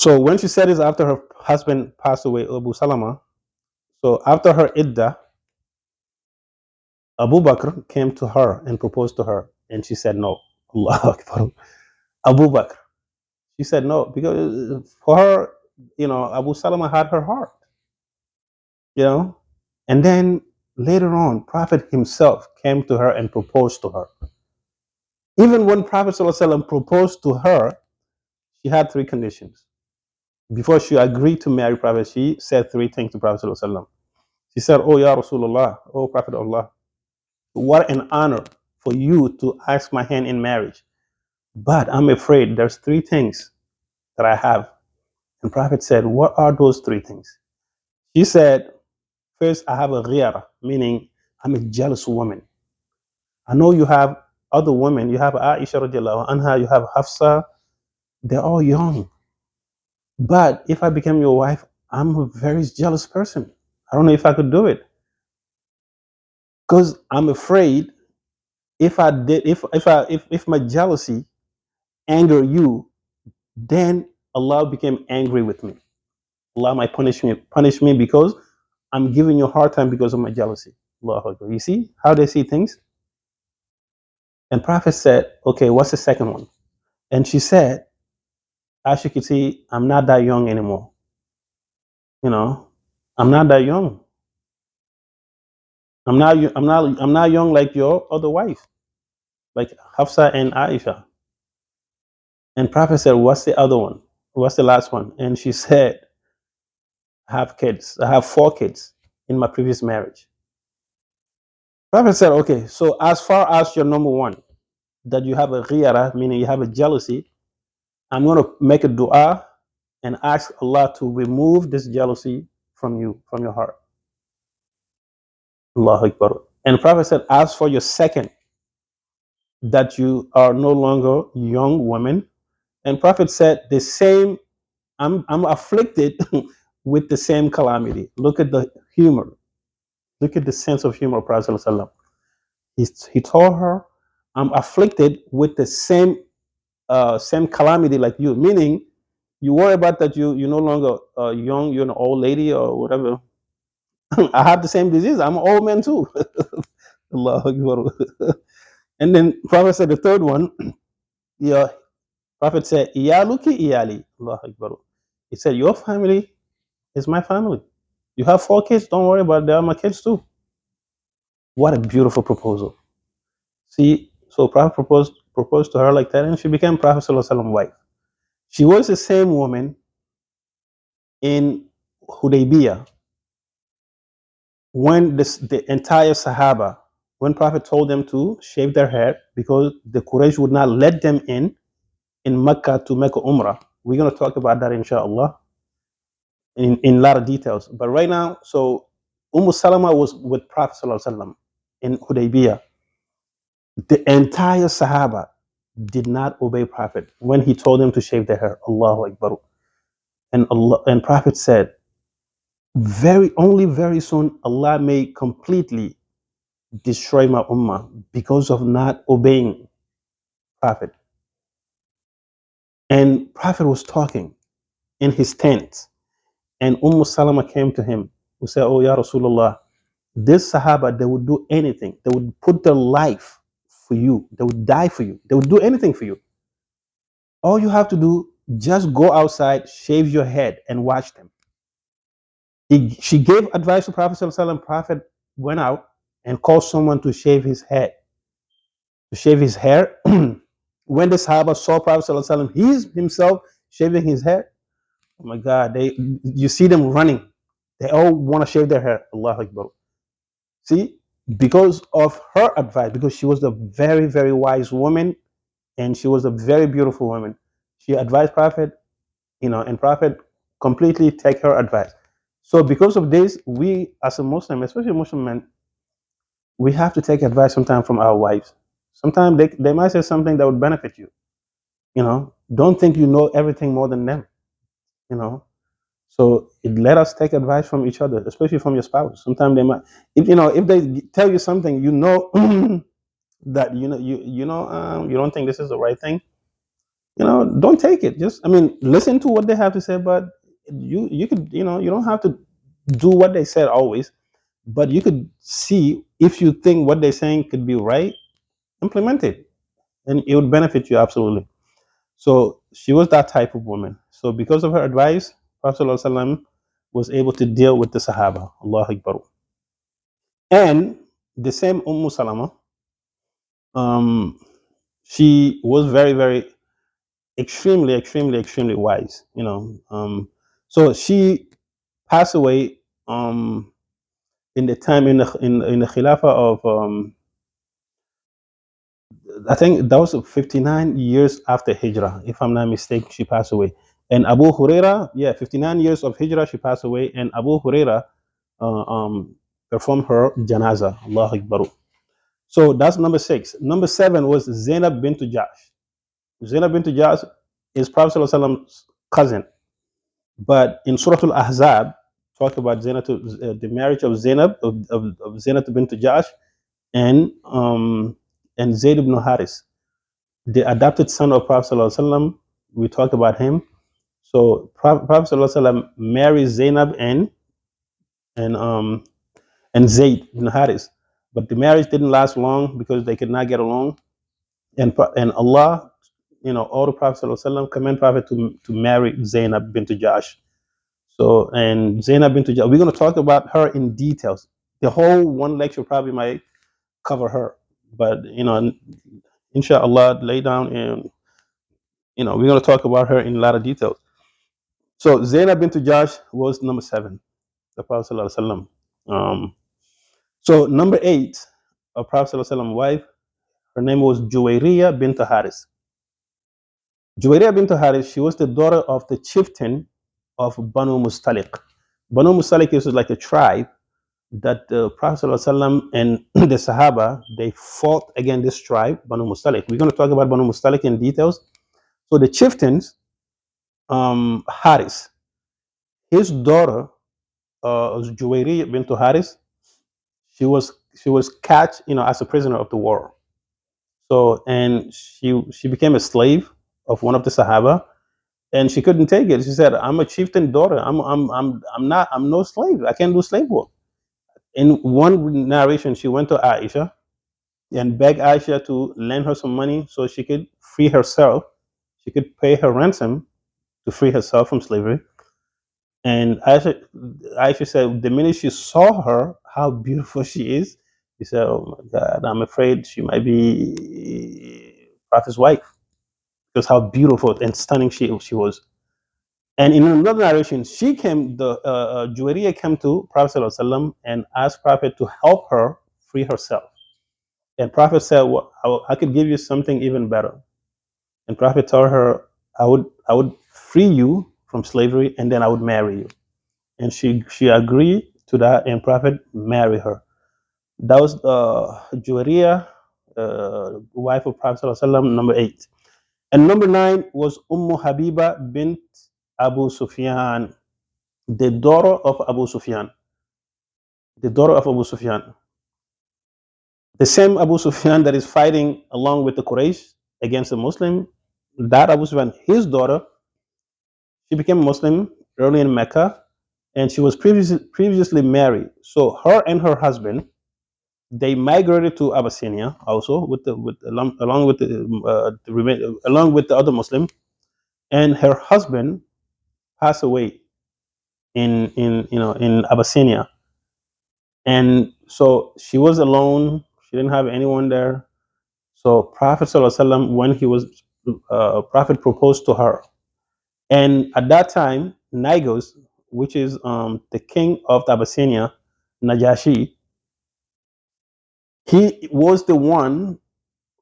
So when she said this after her husband passed away, Abu Salama, so after her iddah, Abu Bakr came to her and proposed to her, and she said no. Allahu Akbar. Abu Bakr. She said no because for her, Abu Salama had her heart, you know. And then later on, Prophet himself came to her and proposed to her. Even when Prophet ﷺ proposed to her, she had three conditions. Before she agreed to marry Prophet, she said three things to Prophet ﷺ. She said, "Oh Ya Rasulullah, oh Prophet of Allah, what an honor for you to ask my hand in marriage. But I'm afraid there's three things that I have." And Prophet said, "What are those three things?" She said, "First, I have a ghiyara, meaning I'm a jealous woman. I know you have other women. You have Aisha radiallahu anha, you have Hafsa. They're all young. But if I become your wife, I'm a very jealous person. I don't know if I could do it because I'm afraid if I did, if my jealousy anger you, then Allah became angry with me. Allah might punish me because I'm giving you a hard time because of my jealousy." Allahu Akbar. You see how they see things? And Prophet said, "Okay, what's the second one?" And she said, "As you can see, I'm not that young anymore. You know, I'm not that young. I'm not young like your other wife, like Hafsa and Aisha." And Prophet said, "What's the other one? What's the last one?" And she said, "I have kids. I have four kids in my previous marriage." Prophet said, "Okay, so as far as your number one, that you have a ghiyara, meaning you have a jealousy, I'm going to make a dua and ask Allah to remove this jealousy from you, from your heart." Allahu Akbar. And Prophet said, "As for your second, that you are no longer young women." And Prophet said, "The same, I'm afflicted with the same calamity." Look at the humor. Look at the sense of humor of Prophet ﷺ. He told her, "I'm afflicted with the same calamity like you," meaning you worry about that you're no longer young, you're an old lady or whatever. I have the same disease. I'm an old man too. Allahu Akbar. And then Prophet said the third one, yeah, Prophet said, "Iyaluki iyali." Allahu Akbar. He said, "Your family is my family. You have four kids, don't worry about it. They are my kids too." What a beautiful proposal. See, so Prophet proposed to her like that, and she became Prophet ﷺ wife. She was the same woman in Hudaybiyah when the entire Sahaba, when Prophet told them to shave their hair because the Quraysh would not let them in Mecca to make a Umrah. We're going to talk about that inshallah in a lot of details. But right now, so Salama was with Prophet ﷺ in Hudaybiyah. The entire Sahaba did not obey Prophet when he told them to shave their hair. Allahu Akbar. And Prophet said, very soon Allah may completely destroy my ummah because of not obeying Prophet. And Prophet was talking in his tent, and Salama came to him who said, "Oh Ya Rasulullah, this Sahaba, they would do anything. They would put their life for you. They would die for you. They would do anything for you. All you have to do, just go outside, shave your head, and watch them." She gave advice to Prophet ﷺ. Prophet went out and called someone to shave his head, to shave his hair. When the Sahaba saw Prophet ﷺ, he's himself shaving his head. Oh my God! You see them running. They all want to shave their hair. Allahu Akbar. See, because of her advice, because she was a very wise woman, and she was a very beautiful woman. She advised Prophet, and Prophet completely take her advice. So because of this, we as a Muslim, especially Muslim men, we have to take advice sometimes from our wives. Sometimes they might say something that would benefit you. Don't think you know everything more than them. You know, so let us take advice from each other, especially from your spouse. Sometimes they might, if they tell you something, that you don't think this is the right thing. Don't take it. Just, I mean, listen to what they have to say, but you could, you don't have to do what they said always, but you could see if you think what they're saying could be right, implement it, and it would benefit you absolutely. So she was that type of woman. So because of her advice, Prophet ﷺ was able to deal with the Sahaba. Allah Akbar. And the same Salama, um, she was very, very extremely, extremely, extremely wise. So she passed away in the time in the Khilafah of I think that was 59 years after Hijrah, if I'm not mistaken. She passed away. And Abu Huraira, yeah, 59 years of Hijrah, she passed away. And Abu Huraira uh, um, performed her janaza. Allah Akbar. So that's number 6. Number 7 was Zainab bint Jahsh. Zainab bint Jahsh is Prophet ﷺ's cousin. But in Surah Al Ahzab, talk about Zainab, the marriage of Zainab, of Zainab bint Jahsh and Zayd ibn Haris, the adopted son of Prophet ﷺ. We talked about him. So Prophet ﷺ married Zainab and um and Zayd ibn Haris, but the marriage didn't last long because they could not get along. And Allah, ordered Prophet ﷺ, command Prophet to marry Zainab bint Jahsh. So, and Zainab bint Jahsh, we're going to talk about her in details. The whole one lecture probably might cover her, but inshallah, lay down and we're going to talk about her in a lot of details. So Zainab bint Jahsh was number 7, the Prophet ﷺ. So number 8, a Prophet ﷺ wife, her name was Juwayriya bint Haris. Juwayriya bint Haris, she was the daughter of the chieftain of Banu Mustalik. Banu Mustalik is like a tribe that the Prophet ﷺ and the Sahaba, they fought against this tribe, Banu Mustalik. We're going to talk about Banu Mustalik in details. So the chieftains, Haris, his daughter, Juwayriya bint Haris, she was catch as a prisoner of the war. So, and she became a slave of one of the Sahaba, and she couldn't take it. She said, "I'm a chieftain daughter. I'm no slave. I can't do slave work." In one narration, she went to Aisha and begged Aisha to lend her some money so she could free herself. She could pay her ransom to free herself from slavery. And Aisha said the minute she saw her, how beautiful she is, she said, "Oh my God, I'm afraid she might be Prophet's wife because how beautiful and stunning she was." And in another narration, Juwairiya came to Prophet ﷺ and asked Prophet to help her free herself. And Prophet said, well, I could give you something even better. And Prophet told her, I would free you from slavery and then I would marry you. And she agreed to that, and Prophet married her. That was Juwairiya, wife of Prophet ﷺ, number 8. And number 9 was Habiba bint Abu Sufyan, the daughter of Abu Sufyan. The daughter of Abu Sufyan. The same Abu Sufyan that is fighting along with the Quraysh against the Muslim, that Abu Sufyan, his daughter, she became Muslim early in Mecca, and she was previously married. So her and her husband, they migrated to Abyssinia also along with along with the other Muslim, and her husband passed away in Abyssinia, and so she was alone. She didn't have anyone there. So Prophet ﷺ, when he was Prophet proposed to her, and at that time, Nigos, which is the king of Abyssinia, Najashi, he was the one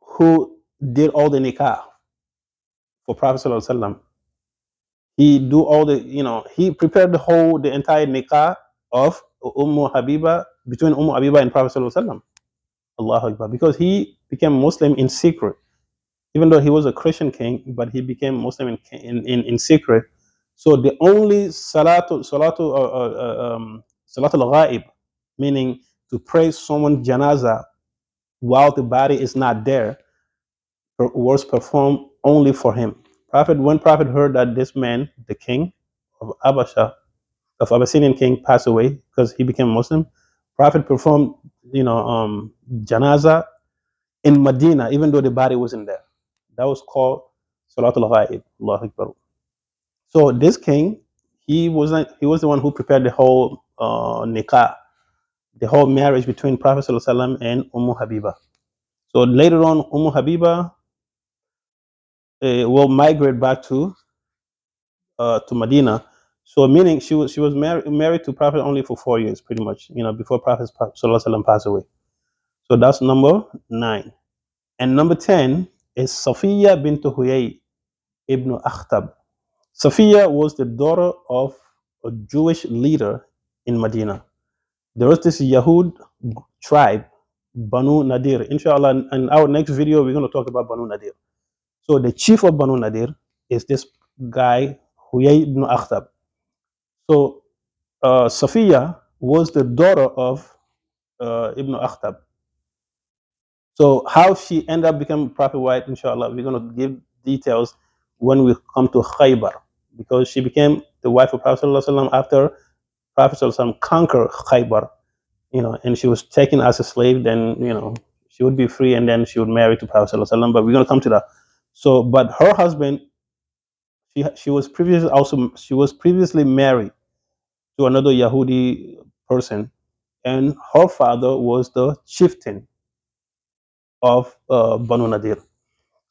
who did all the nikah for Prophet ﷺ. He do all he prepared the entire nikah of Habiba, between Habiba and Prophet ﷺ. Allah Akbar, because he became Muslim in secret, even though he was a Christian king, but he became Muslim in secret. So the only salatul ghaib, meaning to pray someone's janaza while the body is not there, was performed only for him. When Prophet heard that this man, the king of Abasha, of Abyssinian king, passed away because he became Muslim, Prophet performed, janaza in Medina, even though the body wasn't there. That was called Salatul Ghaib. Allahu Akbar. So this king, he was the one who prepared the whole nikah, the whole marriage between Prophet ﷺ and Habiba. So later on, Habiba will migrate back to Medina. So meaning she was married to Prophet only for 4 years, pretty much, before Prophet ﷺ passed away. So that's number 9. And number 10 is Safiya bint Huyay ibn Akhtab. Safiya was the daughter of a Jewish leader in Medina. There was this Yahud tribe, Banu Nadir. Inshallah, in our next video, we're going to talk about Banu Nadir. So the chief of Banu Nadir is this guy, Huyay ibn Akhtab. So Safiya was the daughter of Ibn Akhtab. So how she ended up becoming Prophet wife, inshallah, we're going to give details when we come to Khaybar, because she became the wife of Prophet ﷺ after Prophet ﷺ conquered Khaybar, and she was taken as a slave. Then she would be free, and then she would marry to Prophet ﷺ. But we're going to come to that. So, but her husband, she was previously married to another Yahudi person, and her father was the chieftain of Banu Nadir.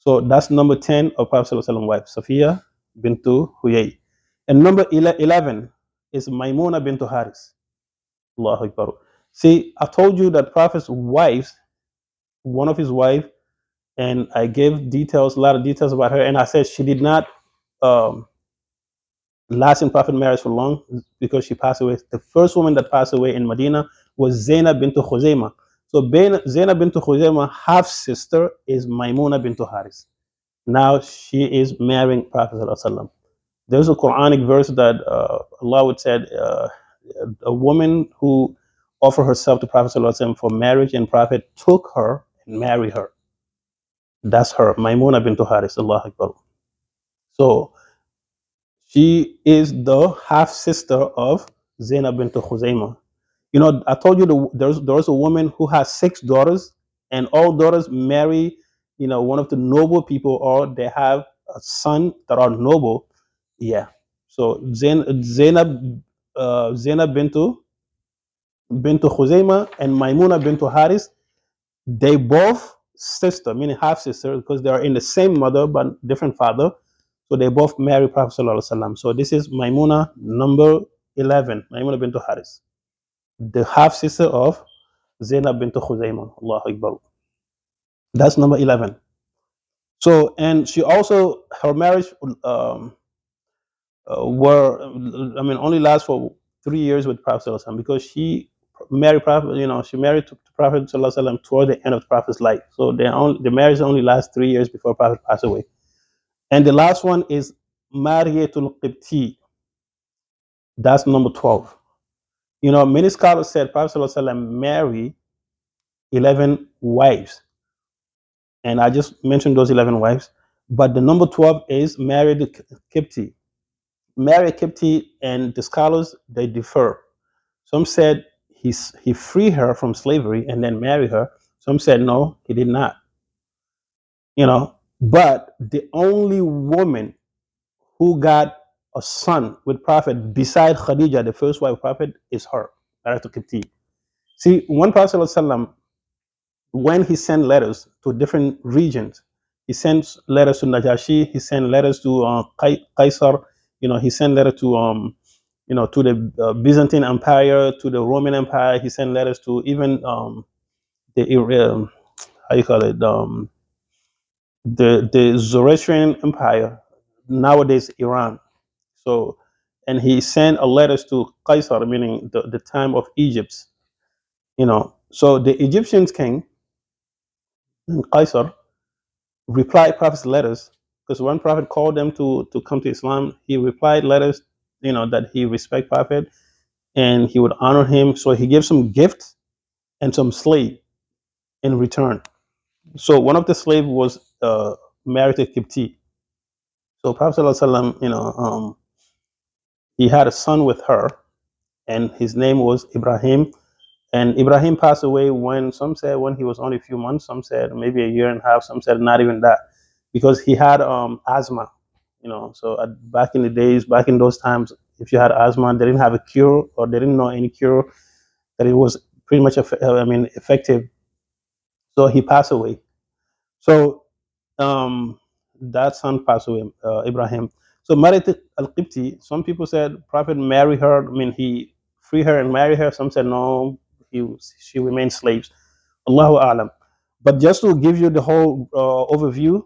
So that's number 10 of Prophet ﷺ wife, Safiya bintu Huyay. And number 11 is Maimuna bintu Haris. Allahu Akbar. See, I told you that Prophet's wife, one of his wife, and I gave a lot of details about her, and I said she did not um, last in Prophet marriage for long because she passed away. The first woman that passed away in Medina was Zainab bintu Khuzaymah. So Zainab bintu Khuzaymah, half sister, is Maimuna bintu Haris. Now she is marrying Prophet ﷺ. There's a Quranic verse that Allah would said, a woman who offered herself to Prophet ﷺ for marriage, and Prophet took her and married her. That's her, Maimuna bintu Haris. Allah Akbar. So she is the half sister of Zainab bintu Khuzaymah. I told you there's a woman who has 6 daughters, and all daughters marry, one of the noble people, or they have a son that are noble. Yeah. So Zainab bintu Khuzaymah and Maimuna bintu Haris, they both sister, meaning half sister, because they are in the same mother but different father. So they both marry Prophet Sallallahu Alaihi Wasallam. So this is Maimuna number 11, Maimuna bintu Haris, the half sister of Zainab bint Khuzaymah. Allahu Akbar. That's number 11. So, and she also, her marriage only lasts for 3 years with Prophet ﷺ, because she married Prophet, she married to Prophet ﷺ toward the end of the Prophet's life. So the marriage only lasts 3 years before Prophet passed away. And the last one is Mariyatul Qibti. That's number 12. Many scholars said Prophet ﷺ married 11 wives. And I just mentioned those 11 wives. But the number 12 is married Kipti. Married Kipti, and the scholars, they differ. Some said he freed her from slavery and then married her. Some said no, he did not. But the only woman who got a son with Prophet beside Khadija, the first wife of Prophet, is her, married to Kipti. See, when Prophet ﷺ, when he sent letters to different regions, he sent letters to Najashi, he sent letters to Caesar, he sent letters to the Byzantine Empire, to the Roman Empire. He sent letters to even the how you call it, the Zoroastrian Empire, nowadays Iran. So, and he sent a letters to Caesar, meaning the time of Egypt. So the Egyptians king, Caesar, replied Prophet's letters, because when Prophet called them to come to Islam, he replied letters, that he respect Prophet and he would honor him. So he gave some gifts and some slave in return. So one of the slave was married to Kipti. So Prophet ﷺ, he had a son with her, and his name was Ibrahim. And Ibrahim passed away when some said when he was only a few months, some said maybe a year and a half, some said not even that, because he had asthma. So back in the days, back in those times, if you had asthma, they didn't have a cure, or they didn't know any cure, that it was pretty much effective. So he passed away. So um, that son passed away, Ibrahim. So Marit al-Qibti, some people said Prophet married her. I mean, he free her and marry her. Some said no, she remained slaves. Allahu Alam. But just to give you the whole overview,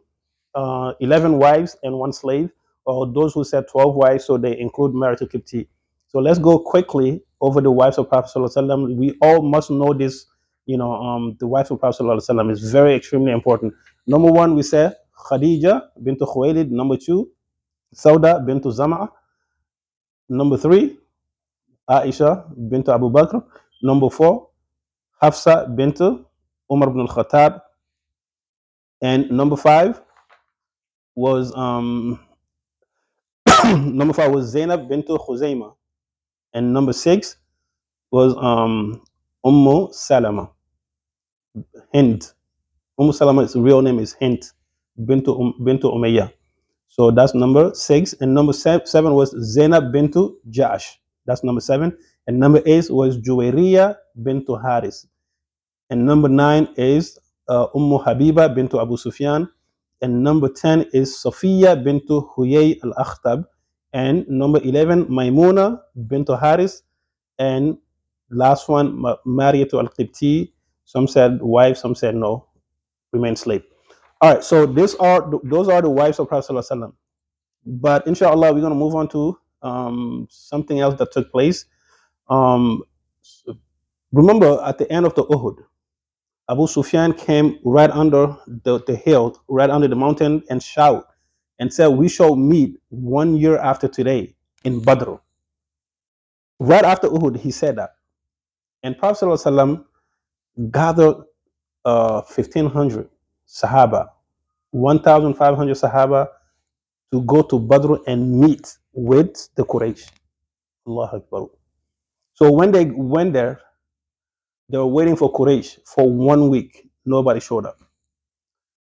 11 wives and one slave, or those who said 12 wives, so they include marital Kipti. So let's go quickly over the wives of Prophet Sallallahu Alaihi Wasallam. We all must know this. The wives of Prophet Sallallahu Alaihi Wasallam is very extremely important. Number one, we say Khadija bint Khuwailid. Number two, Sauda bint Zama. Number three, Aisha bint Abu Bakr. Number four, Hafsa bint Umar ibn al-Khattab. And number five was number five was Zainab bint Khuzaima. And number six was Salama, Hind. Salama's real name is Hind bintu Umayyah. So that's number six. And number seven was Zainab bintu Jash. That's number seven. And number eight was Juwairiya bintu Haris. And number nine is Habiba bintu Abu Sufyan. And number 10 is Sophia bintu Huyay al-Akhtab. And number 11, Maimuna bintu Haris. And last one, Mariyatu al-Qibti. Some said wife, some said no, remain slave. All right, so those are the wives of Prophet Sallallahu Alaihi Wasallam. But inshallah, we're going to move on to something else that took place. Um, Remember, at the end of the Uhud, Abu Sufyan came right under the hill, right under the mountain, and shout and said, "We shall meet 1 year after today in Badr." Right after Uhud, he said that. And Prophet Sallallahu Alaihi Wasallam gathered 1,500 Sahaba, 1,500 Sahaba to go to Badr and meet with the Quraysh. Allah Akbar. So when they went there, they were waiting for Quraysh for 1 week. Nobody showed up.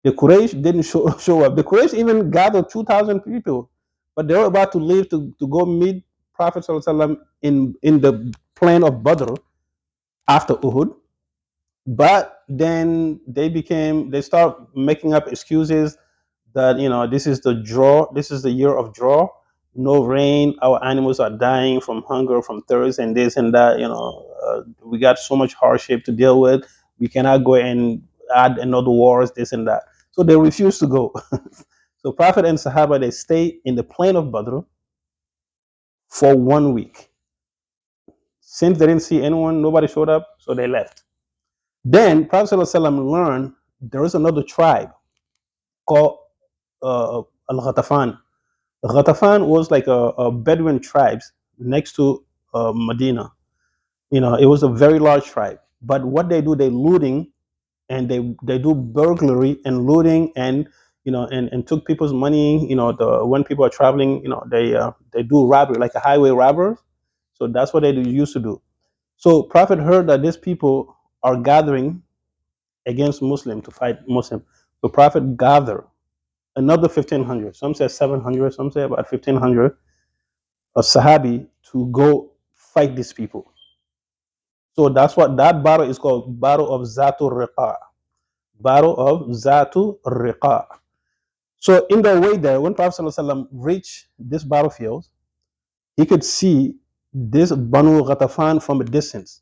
The Quraysh didn't show up. The Quraysh even gathered 2,000 people, but they were about to leave to go meet Prophet ﷺ in the plain of Badr after Uhud. But then they start making up excuses that this is the year of drought, no rain, our animals are dying from hunger, from thirst, and this and that. We got so much hardship to deal with, we cannot go and add another wars, this and that. So they refuse to go. So Prophet and Sahaba, they stay in the plain of Badr for 1 week. Since they didn't see anyone, nobody showed up, so they left. Then Prophet ﷺ learned there is another tribe called Al-Ghatafan. Ghatafan was like a Bedouin tribes next to Medina. It was a very large tribe. But what they do, they looting, and they do burglary and looting, and and took people's money. When people are traveling, they do robbery, like a highway robber. So that's what they used to do. So Prophet heard that these people are gathering against Muslim to fight Muslim. So Prophet gathered another 1,500. Some say 700. Some say about 1,500 of Sahabi to go fight these people. So that's what that battle is called, Battle of Zatu'Rika. Battle of Zatu'Rika. So in the way there, when Prophet ﷺ reached this battlefield, he could see this Banu Ghatafan from a distance.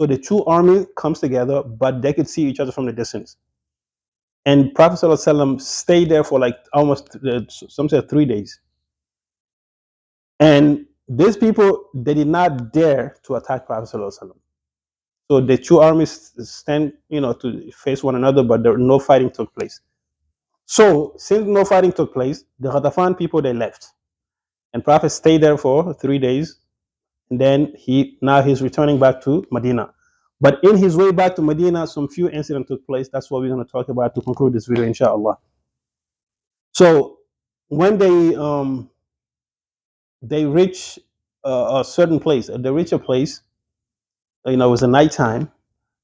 So the two armies comes together, but they could see each other from the distance. And Prophet ﷺ stayed there for like almost, some said 3 days. And these people, they did not dare to attack Prophet ﷺ. So the two armies stand, to face one another, but no fighting took place. So since no fighting took place, the Ghatafan people, they left. And Prophet stayed there for 3 days. And then he's returning back to Medina. But in his way back to Medina, some few incidents took place. That's what we're going to talk about to conclude this video, inshallah. So when they reach a certain place, they reach a place, it was a nighttime.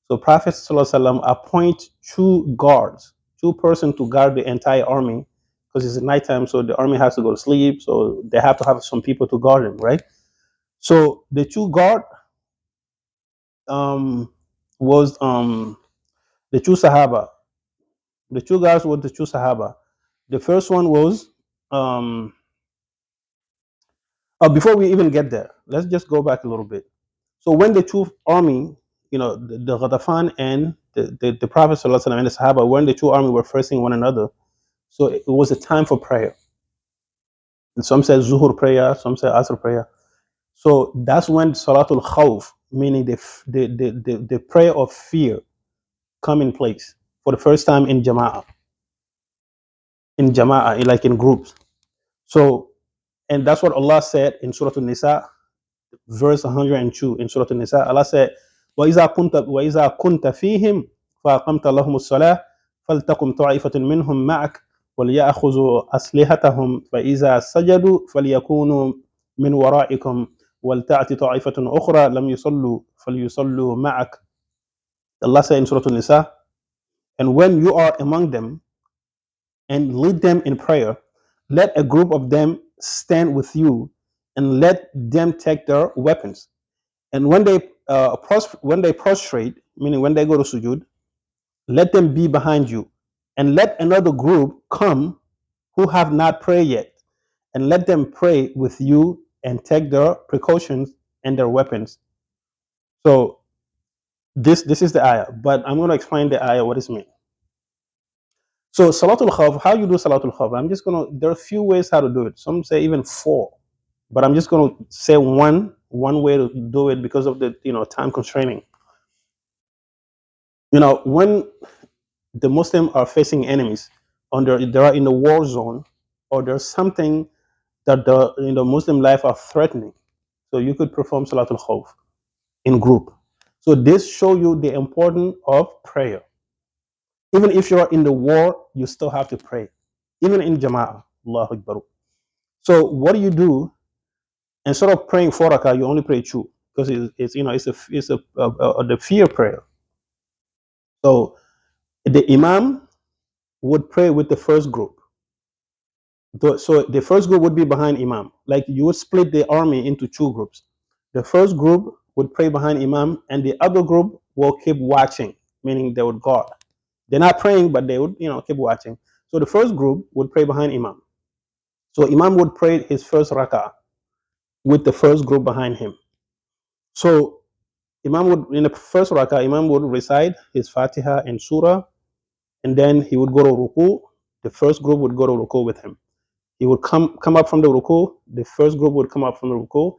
So Prophet ﷺ appoint two guards, two person to guard the entire army because it's nighttime, so the army has to go to sleep. So they have to have some people to guard them, right? So the two guard um, was the two Sahaba. The two guys were the two Sahaba. The first one was um, before we even get there, let's just go back a little bit. So when the two army, the Ghatafan and the Prophet ﷺ and the Sahaba, when the two army were facing one another, so it was a time for prayer. And some say Zuhur prayer, some say Asr prayer. So that's when Salatul Khawf, meaning the prayer of fear, come in place for the first time in Jama'ah, like in groups. So, and that's what Allah said in Surah An-Nisa, verse 102 in Surah An-Nisa. Allah said, وَإِذَا كُنْتَ فِيهِمْ فَأَقَمْتَ لَهُمُ الصَّلَاةَ فَلْتَقُمْ طَائِفَةٌ مِّنْهُمْ مَعَكَ وَلْيَأْخُذُوا أَسْلِحَتَهُمْ فَإِذَا سَجَدُوا فَلْيَكُونُوا مِنْ وَرَائِكُمْ وَلْتَأْتِ طَائِفَةٌ أُخْرَى لَمْ يُصَلُّوا فَلْيُصَلُّوا مَعَكَ. Allah said in Surah An-Nisa, and when you are among them and lead them in prayer, let a group of them stand with you and let them take their weapons. And when they prostrate, meaning when they go to sujud, let them be behind you, and let another group come who have not prayed yet, and let them pray with you and take their precautions and their weapons. So this is the ayah, but I'm going to explain the ayah what it means. So Salatul Khawf, how you do Salatul Khawf? There are a few ways how to do it. Some say even four, but I'm just going to say one way to do it because of the time constraining. When the Muslims are facing enemies, they are in the war zone, or there's something that the Muslim life are threatening. So you could perform Salatul Khawf in group. So this show you the importance of prayer. Even if you are in the war, you still have to pray. Even in Jama'ah. Allahu Akbar. So what do you do? Instead of praying 4 rakah, you only pray 2 because it's the fear prayer. So the Imam would pray with the first group. So the first group would be behind Imam. Like you would split the army into two groups. The first group would pray behind Imam, and the other group will keep watching, meaning they would guard. They're not praying, but they would, keep watching. So the first group would pray behind Imam. So Imam would pray his first rak'ah with the first group behind him. So Imam would, in the first rak'ah, Imam would recite his Fatiha and Surah, and then he would go to ruku. The first group would go to ruku with him. He would come up from the ruku. The first group would come up from the ruku.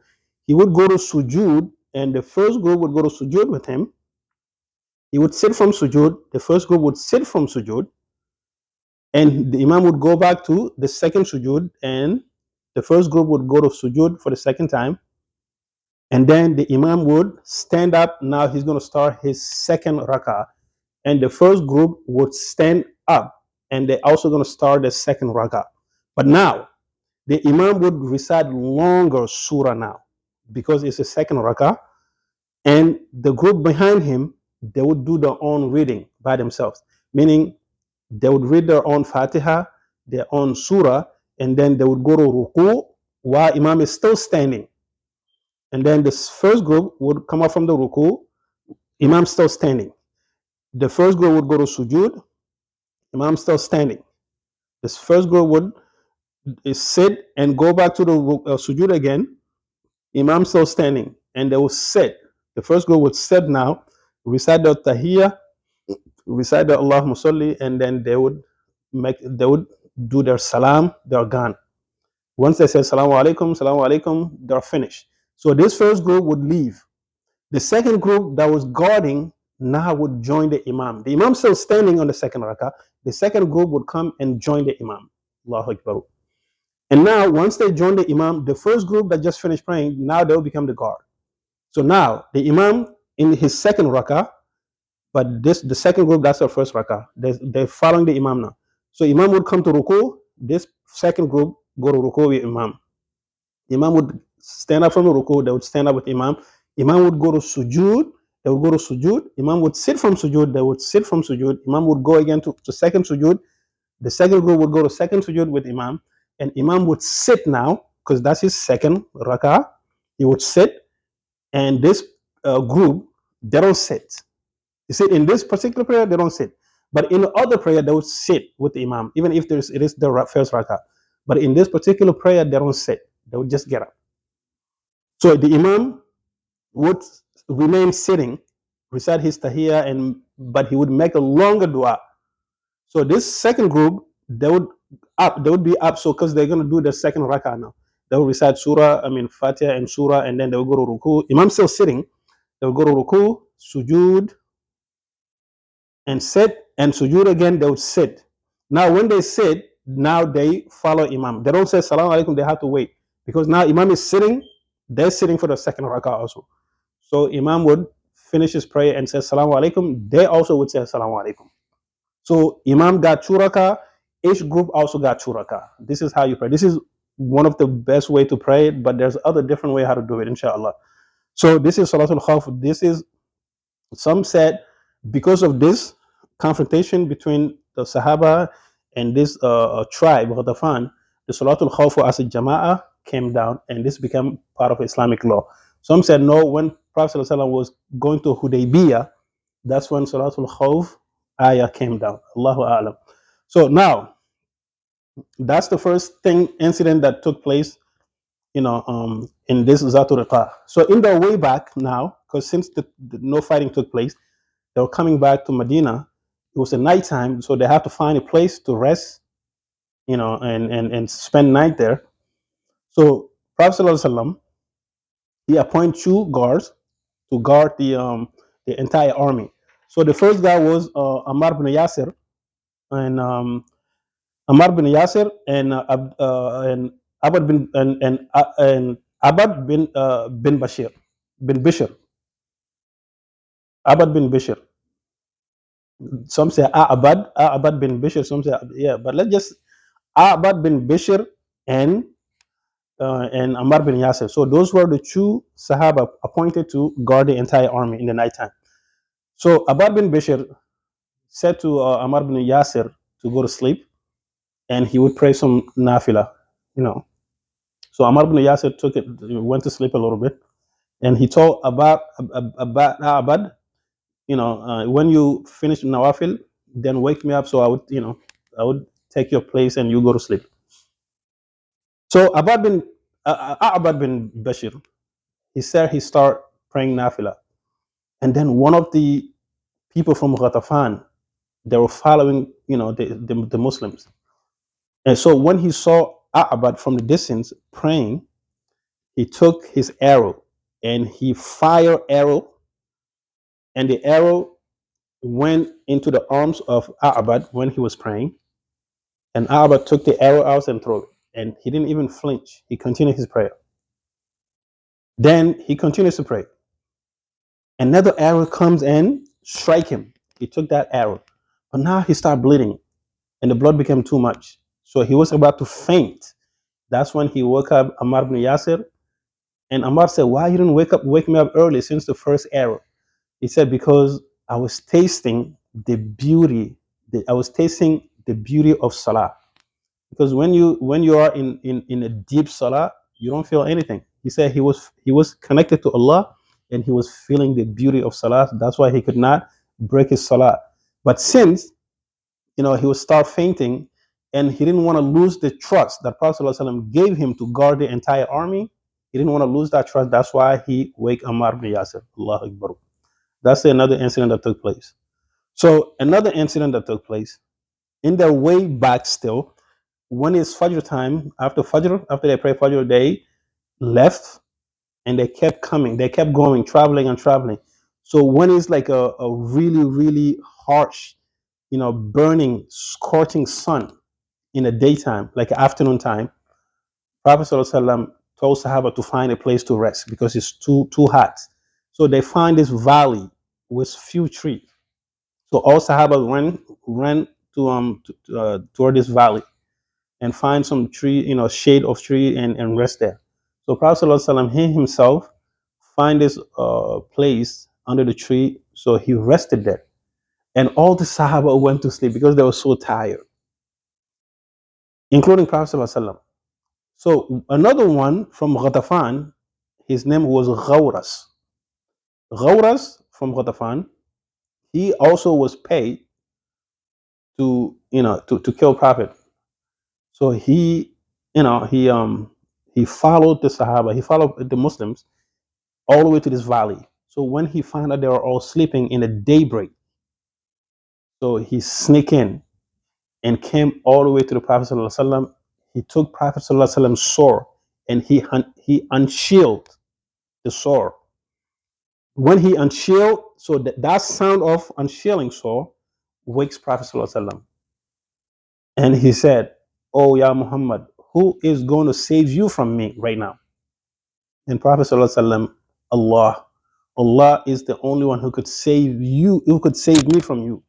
He would go to sujud, and the first group would go to sujud with him. He would sit from sujud. The first group would sit from sujud, and the imam would go back to the second sujud, and the first group would go to sujud for the second time, and then the imam would stand up. Now he's going to start his second rak'ah, and the first group would stand up, and they're also going to start the second rak'ah. But now the imam would recite longer surah now because it's a second rak'ah, and the group behind him, they would do their own reading by themselves, meaning they would read their own Fatiha, their own surah, and then they would go to ruku while imam is still standing. And then this first group would come up from the ruku, imam still standing. The first group would go to sujud, imam still standing. This first group would sit and go back to the sujud again, imam still standing, and they will sit. The first group would sit now, recite the tahiyyah, recite the Allahumma salli, and then they would do their salam, they're gone. Once they say salamu alaikum, they're finished. So this first group would leave. The second group that was guarding now would join the imam. The imam still standing on the second rakah. The second group would come and join the imam. Allahu Akbar. And now, once they join the imam, the first group that just finished praying, now they'll become the guard. So now, the imam in his second rakah, but the second group, that's their first rakah. They're following the imam now. So imam would come to ruku, this second group go to ruku with Imam. Imam would stand up from the ruku, they would stand up with Imam. Imam would go to sujood, they would go to sujood. Imam would sit from sujood, they would sit from sujood. Imam would go again to second sujood. The second group would go to second sujood with Imam, and Imam would sit now because that's his second rak'ah. He would sit, and this group, they don't sit. You see, in this particular prayer, they don't sit. But in the other prayer, they would sit with the Imam, even if it is the first rak'ah. But in this particular prayer, they don't sit. They would just get up. So the Imam would remain sitting, recite his tahiyya, but he would make a longer dua. So this second group, they would be up, so because they're gonna do the second rak'ah now. They will recite Fatiha and surah, and then they will go to ruku. Imam still sitting, they will go to ruku, sujood, and sit, and sujood again, they would sit. Now when they sit, now they follow Imam. They don't say salam alaikum, they have to wait. Because now Imam is sitting, they're sitting for the second rak'ah also. So Imam would finish his prayer and say Assalamu alaikum. They also would say Assalamu alaikum. So Imam got two rakah. Each group also got two rakah. This is how you pray. This is one of the best way to pray it, but there's other different way how to do it, inshallah. So this is Salatul Khawf. This is, some said, because of this confrontation between the Sahaba and this tribe, Ghatafan, the Salatul Khawf as a Jama'ah came down, and this became part of Islamic law. Some said no, when Prophet ﷺ was going to Hudaybiyah, that's when Salatul Khawf ayah came down. Allahu A'lam. So now, that's the first incident that took place, in this Zatu'Rika. So in their way back now, because since no fighting took place, they were coming back to Medina. It was a nighttime, so they have to find a place to rest, and spend night there. So Prophet ﷺ, he appointed two guards to guard the entire army. So the first guy was Ammar bin Yasir, and Ammar bin Yasir and Abad and Abad bin Bashir bin Bishr. Abad bin Bishr. Some say Abad bin Bishr. Some say, yeah, but let's just Abad bin Bishr and Ammar bin Yasir. So those were the two Sahaba appointed to guard the entire army in the nighttime. So Abad bin Bishr said to Ammar bin Yasir to go to sleep, and he would pray some nafila, you know. So Ammar bin Yasir went to sleep a little bit, and he told Abad, when you finish nawafil, then wake me up, so I would take your place and you go to sleep. So Abad bin Bashir, he said he start praying nafila, and then one of the people from Ghatafan, they were following, the Muslims. And so when he saw Abad from the distance praying, he took his arrow and he fired arrow, and the arrow went into the arms of Abad when he was praying, and Abad took the arrow out and threw it, and he didn't even flinch. He continued his prayer. Then he continues to pray. Another arrow comes and strike him. He took that arrow, but now he started bleeding, and the blood became too much. So he was about to faint. That's when he woke up Ammar bin Yasir, and Ammar said, "Why you didn't wake me up early since the first arrow?" He said, "Because I was tasting the beauty. I was tasting the beauty of Salah. Because when you are in a deep Salah, you don't feel anything." He said he was connected to Allah, and he was feeling the beauty of Salah. That's why he could not break his Salah. But since he would start fainting, and he didn't want to lose the trust that Prophet ﷺ gave him to guard the entire army. He didn't want to lose that trust. That's why he wake Ammar bin Yasir. Allahu Akbar. That's another incident that took place. So another incident that took place in their way back still, when it's Fajr time, after they pray Fajr, they left, and they kept coming. They kept going, traveling and traveling. So when it's like a really, really harsh, burning, scorching sun in the daytime, like afternoon time, Prophet ﷺ told Sahaba to find a place to rest because it's too hot. So they find this valley with few trees. So all Sahaba ran toward this valley. and find some tree, shade of tree, and rest there. So Prophet ﷺ, he himself find this place under the tree. So he rested there. And all the Sahaba went to sleep because they were so tired, including Prophet ﷺ. So another one from Ghatafan, his name was Ghawras. Ghawras from Ghatafan, he also was paid to kill Prophet. So he followed the Sahaba, he followed the Muslims all the way to this valley. So when he found out they were all sleeping in the daybreak, so he sneaked in and came all the way to the Prophet ﷺ. He took Prophet ﷺ's sword and he unshielded the sword. When he unshielded, so that sound of unshielding sword wakes Prophet ﷺ. And he said, "Oh, Ya Muhammad, who is going to save you from me right now?" And Prophet ﷺ, Allah. Allah is the only one who could save you, who could save me from you.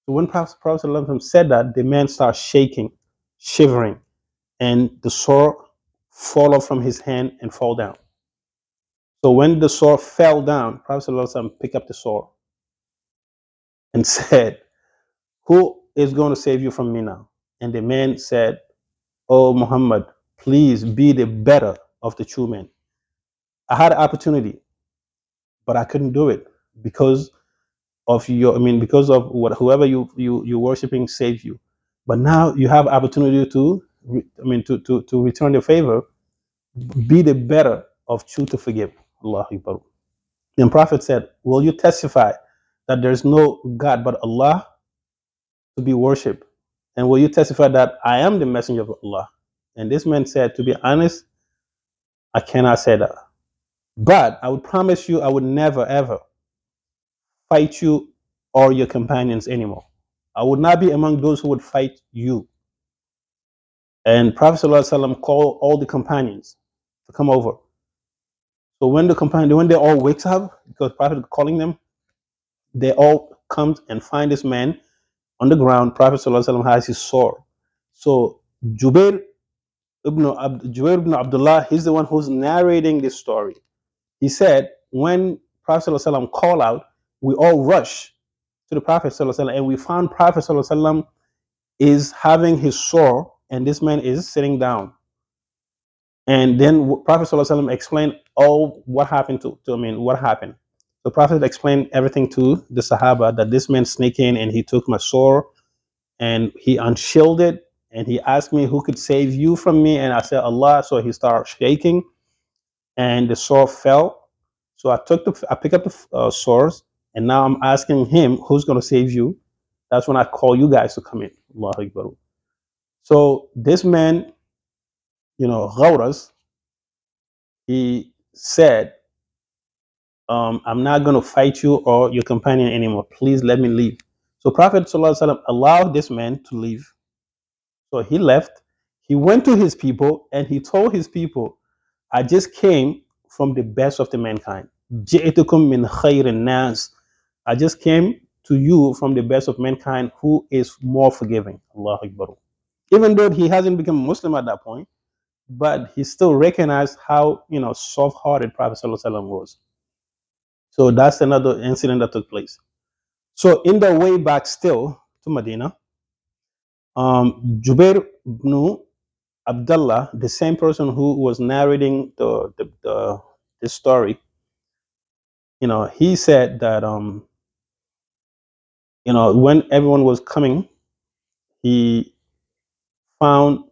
So when Prophet ﷺ said that, the man started shaking, shivering, and the sword fall off from his hand and fall down. So when the sword fell down, Prophet ﷺ picked up the sword and said, "Who is going to save you from me now?" And the man said, "Oh Muhammad, please be the better of the true men. I had an opportunity, but I couldn't do it because of because of what whoever you worshiping saved you. But now you have opportunity to, to return the favor. Be the better of true to forgive." Allah Akbar. And Prophet said, "Will you testify that there is no God but Allah to be worshipped? And will you testify that I am the messenger of Allah?" And this man said, "To be honest, I cannot say that. But I would promise you I would never ever fight you or your companions anymore. I would not be among those who would fight you." And Prophet ﷺ called all the companions to come over. So when they all wakes up, because Prophet is calling them, they all come and find this man on the ground. Prophet ﷺ has his sword. So Jubair ibn Abdullah, he's the one who's narrating this story. He said, when Prophet ﷺ called out, we all rushed to the Prophet ﷺ, and we found Prophet ﷺ is having his sword, and this man is sitting down. And then Prophet ﷺ explained all what happened what happened. The Prophet explained everything to the Sahaba, that this man sneaked in and he took my sword and he unshielded and he asked me, "Who could save you from me?" And I said, "Allah." So he started shaking and the sword fell. So I picked up the swords, and now I'm asking him, "Who's going to save you?" That's when I call you guys to come in. Allahu Akbar. So this man, Ghawras, he said, "I'm not going to fight you or your companion anymore. Please let me leave." So Prophet ﷺ allowed this man to leave. So he left. He went to his people and he told his people, "I just came from the best of the mankind. جئتكم من خير الناس. I just came to you from the best of mankind who is more forgiving." Allahu Akbar. Even though he hasn't become a Muslim at that point, but he still recognized how soft-hearted Prophet ﷺ was. So that's another incident that took place. So in the way back still to Medina, Jubair ibn Abdullah, the same person who was narrating the story, he said that when everyone was coming, he found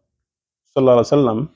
Sallallahu Alaihi Wasallam